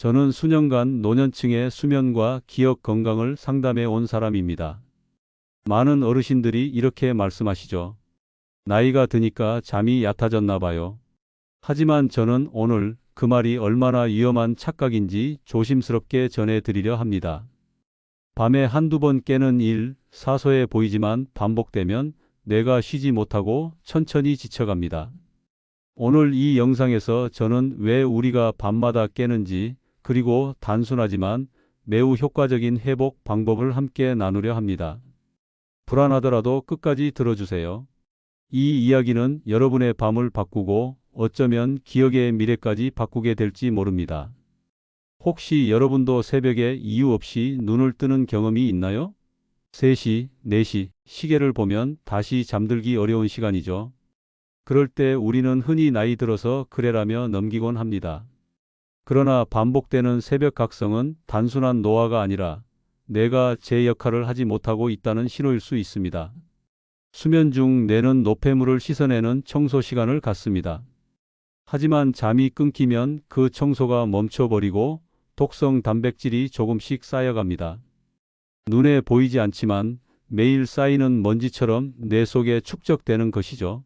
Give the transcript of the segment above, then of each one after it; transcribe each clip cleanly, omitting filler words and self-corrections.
저는 수년간 노년층의 수면과 기억 건강을 상담해 온 사람입니다. 많은 어르신들이 이렇게 말씀하시죠. 나이가 드니까 잠이 얕아졌나 봐요. 하지만 저는 오늘 그 말이 얼마나 위험한 착각인지 조심스럽게 전해드리려 합니다. 밤에 한두 번 깨는 일, 사소해 보이지만 반복되면 뇌가 쉬지 못하고 천천히 지쳐갑니다. 오늘 이 영상에서 저는 왜 우리가 밤마다 깨는지, 그리고 단순하지만 매우 효과적인 회복 방법을 함께 나누려 합니다. 불안하더라도 끝까지 들어주세요. 이 이야기는 여러분의 밤을 바꾸고 어쩌면 기억의 미래까지 바꾸게 될지 모릅니다. 혹시 여러분도 새벽에 이유 없이 눈을 뜨는 경험이 있나요? 3시, 4시, 시계를 보면 다시 잠들기 어려운 시간이죠. 그럴 때 우리는 흔히 나이 들어서 그래라며 넘기곤 합니다. 그러나 반복되는 새벽 각성은 단순한 노화가 아니라 뇌가 제 역할을 하지 못하고 있다는 신호일 수 있습니다. 수면 중 뇌는 노폐물을 씻어내는 청소 시간을 갖습니다. 하지만 잠이 끊기면 그 청소가 멈춰버리고 독성 단백질이 조금씩 쌓여갑니다. 눈에 보이지 않지만 매일 쌓이는 먼지처럼 뇌 속에 축적되는 것이죠.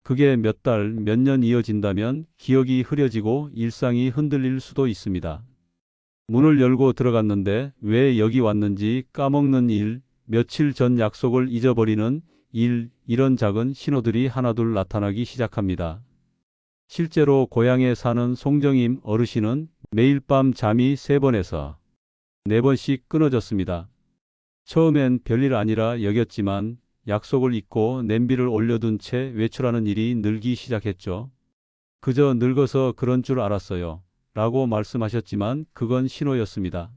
그게 몇 달, 몇 년 이어진다면 기억이 흐려지고 일상이 흔들릴 수도 있습니다. 문을 열고 들어갔는데 왜 여기 왔는지 까먹는 일, 며칠 전 약속을 잊어버리는 일, 이런 작은 신호들이 하나둘 나타나기 시작합니다. 실제로 고향에 사는 송정임 어르신은 매일 밤 잠이 3번에서 4번씩 끊어졌습니다. 처음엔 별일 아니라 여겼지만 약속을 잊고 냄비를 올려둔 채 외출하는 일이 늘기 시작했죠. 그저 늙어서 그런 줄 알았어요. 라고 말씀하셨지만 그건 신호였습니다.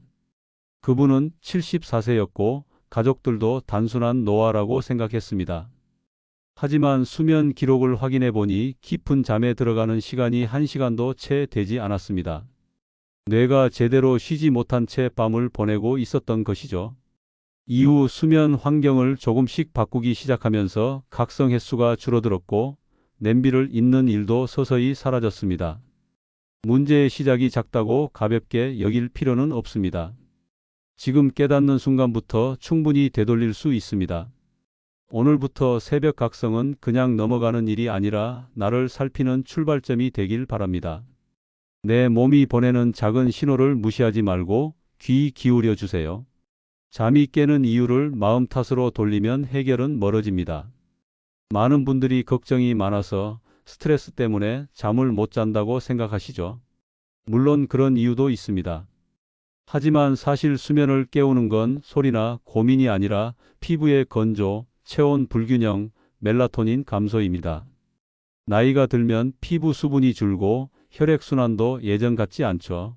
그분은 74세였고 가족들도 단순한 노화라고 생각했습니다. 하지만 수면 기록을 확인해 보니 깊은 잠에 들어가는 시간이 1시간도 채 되지 않았습니다. 뇌가 제대로 쉬지 못한 채 밤을 보내고 있었던 것이죠. 이후 수면 환경을 조금씩 바꾸기 시작하면서 각성 횟수가 줄어들었고 냄비를 잊는 일도 서서히 사라졌습니다. 문제의 시작이 작다고 가볍게 여길 필요는 없습니다. 지금 깨닫는 순간부터 충분히 되돌릴 수 있습니다. 오늘부터 새벽 각성은 그냥 넘어가는 일이 아니라 나를 살피는 출발점이 되길 바랍니다. 내 몸이 보내는 작은 신호를 무시하지 말고 귀 기울여 주세요. 잠이 깨는 이유를 마음 탓으로 돌리면 해결은 멀어집니다. 많은 분들이 걱정이 많아서 스트레스 때문에 잠을 못 잔다고 생각하시죠. 물론 그런 이유도 있습니다. 하지만 사실 수면을 깨우는 건 소리나 고민이 아니라 피부의 건조, 체온 불균형, 멜라토닌 감소입니다. 나이가 들면 피부 수분이 줄고 혈액순환도 예전 같지 않죠.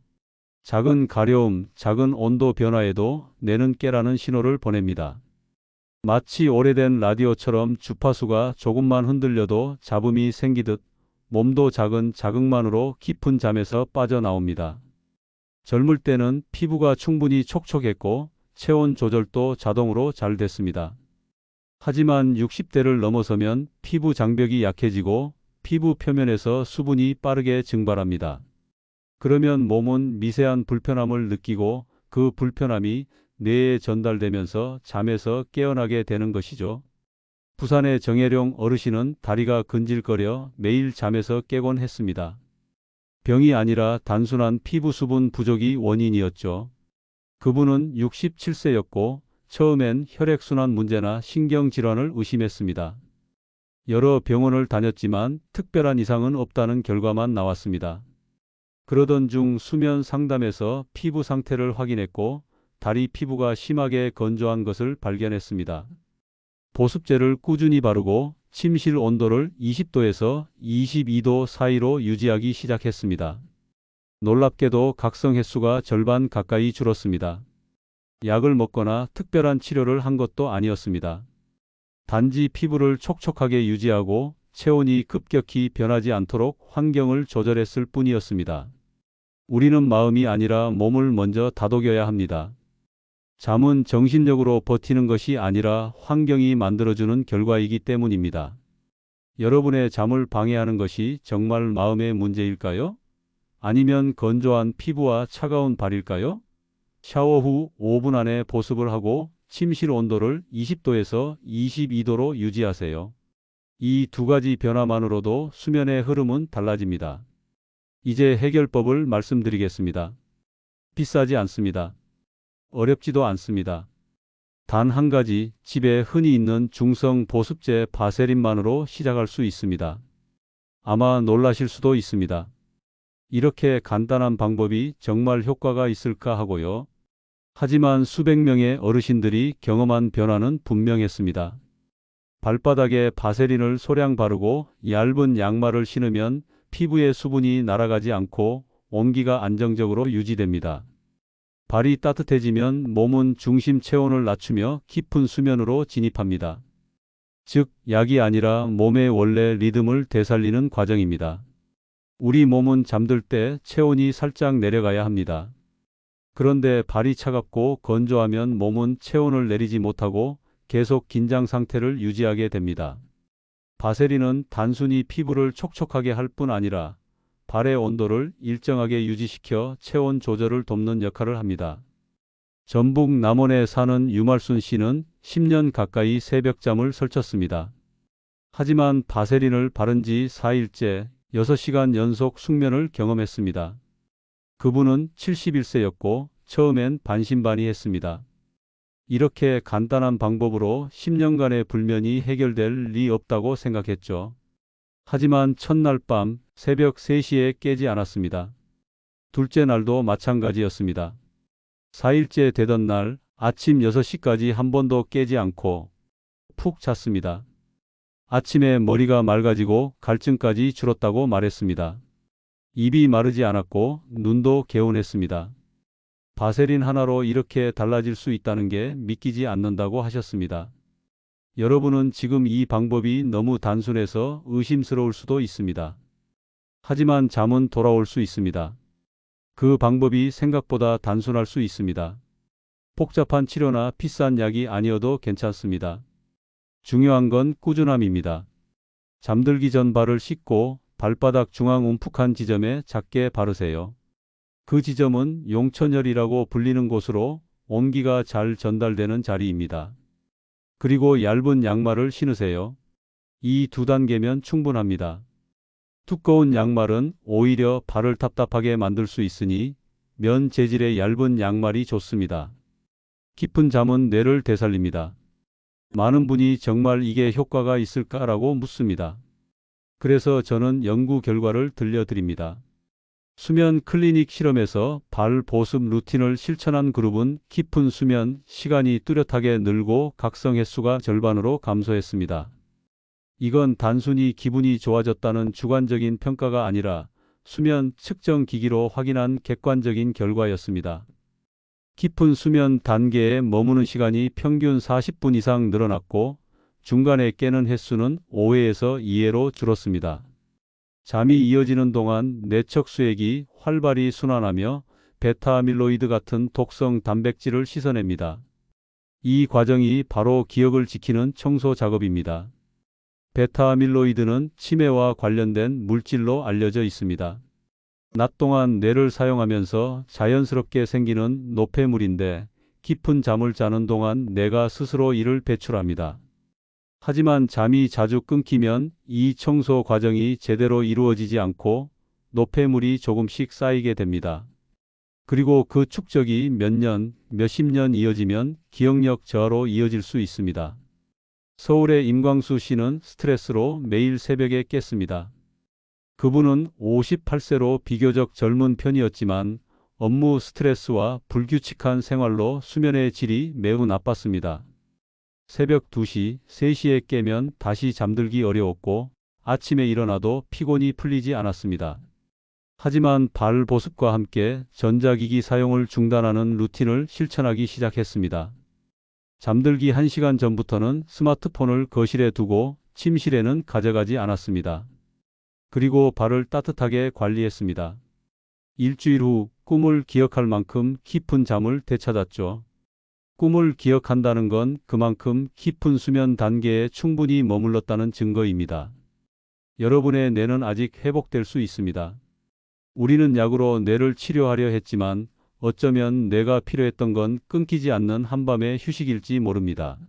작은 가려움, 작은 온도 변화에도 뇌는 깨라는 신호를 보냅니다. 마치 오래된 라디오처럼 주파수가 조금만 흔들려도 잡음이 생기듯 몸도 작은 자극만으로 깊은 잠에서 빠져나옵니다. 젊을 때는 피부가 충분히 촉촉했고 체온 조절도 자동으로 잘 됐습니다. 하지만 60대를 넘어서면 피부 장벽이 약해지고 피부 표면에서 수분이 빠르게 증발합니다. 그러면 몸은 미세한 불편함을 느끼고 그 불편함이 뇌에 전달되면서 잠에서 깨어나게 되는 것이죠. 부산의 정혜룡 어르신은 다리가 근질거려 매일 잠에서 깨곤 했습니다. 병이 아니라 단순한 피부 수분 부족이 원인이었죠. 그분은 67세였고 처음엔 혈액순환 문제나 신경질환을 의심했습니다. 여러 병원을 다녔지만 특별한 이상은 없다는 결과만 나왔습니다. 그러던 중 수면 상담에서 피부 상태를 확인했고 다리 피부가 심하게 건조한 것을 발견했습니다. 보습제를 꾸준히 바르고 침실 온도를 20도에서 22도 사이로 유지하기 시작했습니다. 놀랍게도 각성 횟수가 절반 가까이 줄었습니다. 약을 먹거나 특별한 치료를 한 것도 아니었습니다. 단지 피부를 촉촉하게 유지하고 체온이 급격히 변하지 않도록 환경을 조절했을 뿐이었습니다. 우리는 마음이 아니라 몸을 먼저 다독여야 합니다. 잠은 정신력으로 버티는 것이 아니라 환경이 만들어주는 결과이기 때문입니다. 여러분의 잠을 방해하는 것이 정말 마음의 문제일까요? 아니면 건조한 피부와 차가운 발일까요? 샤워 후 5분 안에 보습을 하고 침실 온도를 20도에서 22도로 유지하세요. 이 두 가지 변화만으로도 수면의 흐름은 달라집니다. 이제 해결법을 말씀드리겠습니다. 비싸지 않습니다. 어렵지도 않습니다. 단 한 가지, 집에 흔히 있는 중성 보습제 바세린만으로 시작할 수 있습니다. 아마 놀라실 수도 있습니다. 이렇게 간단한 방법이 정말 효과가 있을까 하고요. 하지만 수백 명의 어르신들이 경험한 변화는 분명했습니다. 발바닥에 바세린을 소량 바르고 얇은 양말을 신으면 피부의 수분이 날아가지 않고 온기가 안정적으로 유지됩니다. 발이 따뜻해지면 몸은 중심 체온을 낮추며 깊은 수면으로 진입합니다. 즉, 약이 아니라 몸의 원래 리듬을 되살리는 과정입니다. 우리 몸은 잠들 때 체온이 살짝 내려가야 합니다. 그런데 발이 차갑고 건조하면 몸은 체온을 내리지 못하고 계속 긴장 상태를 유지하게 됩니다. 바세린은 단순히 피부를 촉촉하게 할 뿐 아니라 발의 온도를 일정하게 유지시켜 체온 조절을 돕는 역할을 합니다. 전북 남원에 사는 유말순 씨는 10년 가까이 새벽잠을 설쳤습니다. 하지만 바세린을 바른 지 4일째 6시간 연속 숙면을 경험했습니다. 그분은 71세였고 처음엔 반신반의했습니다. 이렇게 간단한 방법으로 10년간의 불면이 해결될 리 없다고 생각했죠. 하지만 첫날 밤 새벽 3시에 깨지 않았습니다. 둘째 날도 마찬가지였습니다. 4일째 되던 날 아침 6시까지 한 번도 깨지 않고 푹 잤습니다. 아침에 머리가 맑아지고 갈증까지 줄었다고 말했습니다. 입이 마르지 않았고 눈도 개운했습니다. 바세린 하나로 이렇게 달라질 수 있다는 게 믿기지 않는다고 하셨습니다. 여러분은 지금 이 방법이 너무 단순해서 의심스러울 수도 있습니다. 하지만 잠은 돌아올 수 있습니다. 그 방법이 생각보다 단순할 수 있습니다. 복잡한 치료나 비싼 약이 아니어도 괜찮습니다. 중요한 건 꾸준함입니다. 잠들기 전 발을 씻고 발바닥 중앙 움푹한 지점에 작게 바르세요. 그 지점은 용천혈이라고 불리는 곳으로 온기가 잘 전달되는 자리입니다. 그리고 얇은 양말을 신으세요. 이 두 단계면 충분합니다. 두꺼운 양말은 오히려 발을 답답하게 만들 수 있으니 면 재질의 얇은 양말이 좋습니다. 깊은 잠은 뇌를 되살립니다. 많은 분이 정말 이게 효과가 있을까라고 묻습니다. 그래서 저는 연구 결과를 들려드립니다. 수면 클리닉 실험에서 발 보습 루틴을 실천한 그룹은 깊은 수면 시간이 뚜렷하게 늘고 각성 횟수가 절반으로 감소했습니다. 이건 단순히 기분이 좋아졌다는 주관적인 평가가 아니라 수면 측정 기기로 확인한 객관적인 결과였습니다. 깊은 수면 단계에 머무는 시간이 평균 40분 이상 늘어났고 중간에 깨는 횟수는 5회에서 2회로 줄었습니다. 잠이 이어지는 동안 뇌척 수액이 활발히 순환하며 베타아밀로이드 같은 독성 단백질을 씻어냅니다. 이 과정이 바로 기억을 지키는 청소 작업입니다. 베타아밀로이드는 치매와 관련된 물질로 알려져 있습니다. 낮 동안 뇌를 사용하면서 자연스럽게 생기는 노폐물인데 깊은 잠을 자는 동안 뇌가 스스로 이를 배출합니다. 하지만 잠이 자주 끊기면 이 청소 과정이 제대로 이루어지지 않고 노폐물이 조금씩 쌓이게 됩니다. 그리고 그 축적이 몇 년, 몇십 년 이어지면 기억력 저하로 이어질 수 있습니다. 서울의 임광수 씨는 스트레스로 매일 새벽에 깼습니다. 그분은 58세로 비교적 젊은 편이었지만 업무 스트레스와 불규칙한 생활로 수면의 질이 매우 나빴습니다. 새벽 2시, 3시에 깨면 다시 잠들기 어려웠고 아침에 일어나도 피곤이 풀리지 않았습니다. 하지만 발 보습과 함께 전자기기 사용을 중단하는 루틴을 실천하기 시작했습니다. 잠들기 1시간 전부터는 스마트폰을 거실에 두고 침실에는 가져가지 않았습니다. 그리고 발을 따뜻하게 관리했습니다. 일주일 후 꿈을 기억할 만큼 깊은 잠을 되찾았죠. 꿈을 기억한다는 건 그만큼 깊은 수면 단계에 충분히 머물렀다는 증거입니다. 여러분의 뇌는 아직 회복될 수 있습니다. 우리는 약으로 뇌를 치료하려 했지만 어쩌면 뇌가 필요했던 건 끊기지 않는 한밤의 휴식일지 모릅니다.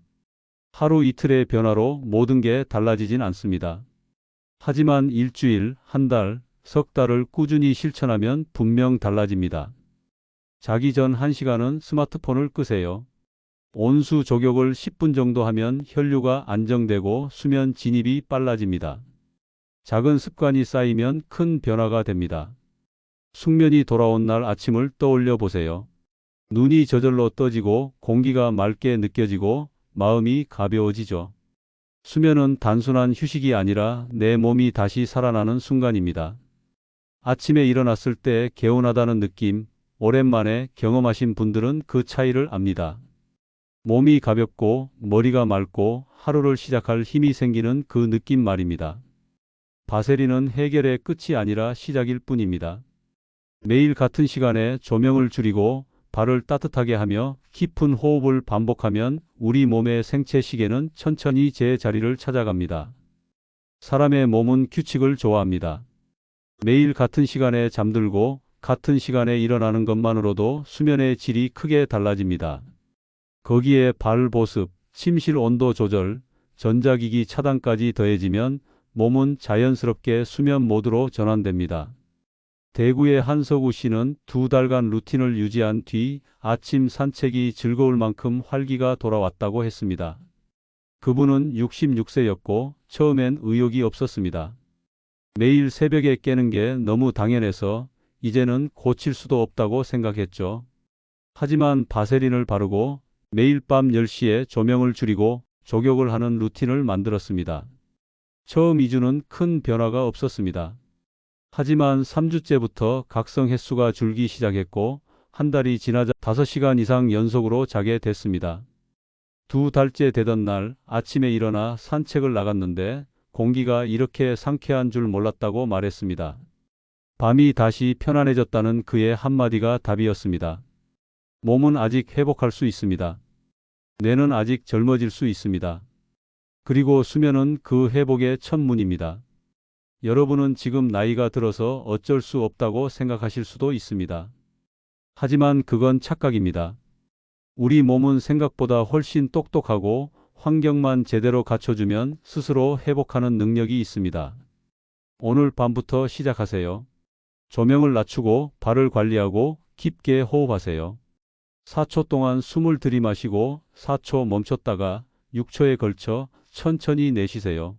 하루 이틀의 변화로 모든 게 달라지진 않습니다. 하지만 일주일, 한 달, 석 달을 꾸준히 실천하면 분명 달라집니다. 자기 전 1시간은 스마트폰을 끄세요. 온수 조격을 10분 정도 하면 혈류가 안정되고 수면 진입이 빨라집니다. 작은 습관이 쌓이면 큰 변화가 됩니다. 숙면이 돌아온 날 아침을 떠올려 보세요. 눈이 저절로 떠지고 공기가 맑게 느껴지고 마음이 가벼워지죠. 수면은 단순한 휴식이 아니라 내 몸이 다시 살아나는 순간입니다. 아침에 일어났을 때 개운하다는 느낌, 오랜만에 경험하신 분들은 그 차이를 압니다. 몸이 가볍고 머리가 맑고 하루를 시작할 힘이 생기는 그 느낌 말입니다. 바세린은 해결의 끝이 아니라 시작일 뿐입니다. 매일 같은 시간에 조명을 줄이고 발을 따뜻하게 하며 깊은 호흡을 반복하면 우리 몸의 생체 시계는 천천히 제 자리를 찾아갑니다. 사람의 몸은 규칙을 좋아합니다. 매일 같은 시간에 잠들고 같은 시간에 일어나는 것만으로도 수면의 질이 크게 달라집니다. 거기에 발 보습, 침실 온도 조절, 전자기기 차단까지 더해지면 몸은 자연스럽게 수면 모드로 전환됩니다. 대구의 한석우 씨는 2달간 루틴을 유지한 뒤 아침 산책이 즐거울 만큼 활기가 돌아왔다고 했습니다. 그분은 66세였고 처음엔 의욕이 없었습니다. 매일 새벽에 깨는 게 너무 당연해서 이제는 고칠 수도 없다고 생각했죠. 하지만 바세린을 바르고 매일 밤 10시에 조명을 줄이고 조격을 하는 루틴을 만들었습니다. 처음 2주는 큰 변화가 없었습니다. 하지만 3주째부터 각성 횟수가 줄기 시작했고 한 달이 지나자 5시간 이상 연속으로 자게 됐습니다. 2달째 되던 날 아침에 일어나 산책을 나갔는데 공기가 이렇게 상쾌한 줄 몰랐다고 말했습니다. 밤이 다시 편안해졌다는 그의 한마디가 답이었습니다. 몸은 아직 회복할 수 있습니다. 뇌는 아직 젊어질 수 있습니다. 그리고 수면은 그 회복의 첫 문입니다. 여러분은 지금 나이가 들어서 어쩔 수 없다고 생각하실 수도 있습니다. 하지만 그건 착각입니다. 우리 몸은 생각보다 훨씬 똑똑하고 환경만 제대로 갖춰주면 스스로 회복하는 능력이 있습니다. 오늘 밤부터 시작하세요. 조명을 낮추고 발을 관리하고 깊게 호흡하세요. 4초 동안 숨을 들이마시고 4초 멈췄다가 6초에 걸쳐 천천히 내쉬세요.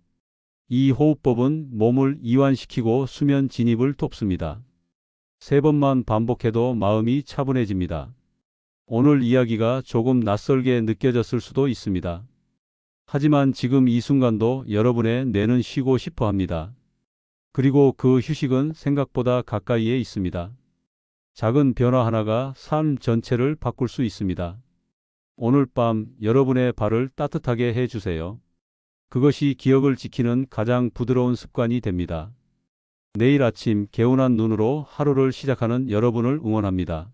이 호흡법은 몸을 이완시키고 수면 진입을 돕습니다. 3번만 반복해도 마음이 차분해집니다. 오늘 이야기가 조금 낯설게 느껴졌을 수도 있습니다. 하지만 지금 이 순간도 여러분의 뇌는 쉬고 싶어 합니다. 그리고 그 휴식은 생각보다 가까이에 있습니다. 작은 변화 하나가 삶 전체를 바꿀 수 있습니다. 오늘 밤 여러분의 발을 따뜻하게 해주세요. 그것이 기억을 지키는 가장 부드러운 습관이 됩니다. 내일 아침 개운한 눈으로 하루를 시작하는 여러분을 응원합니다.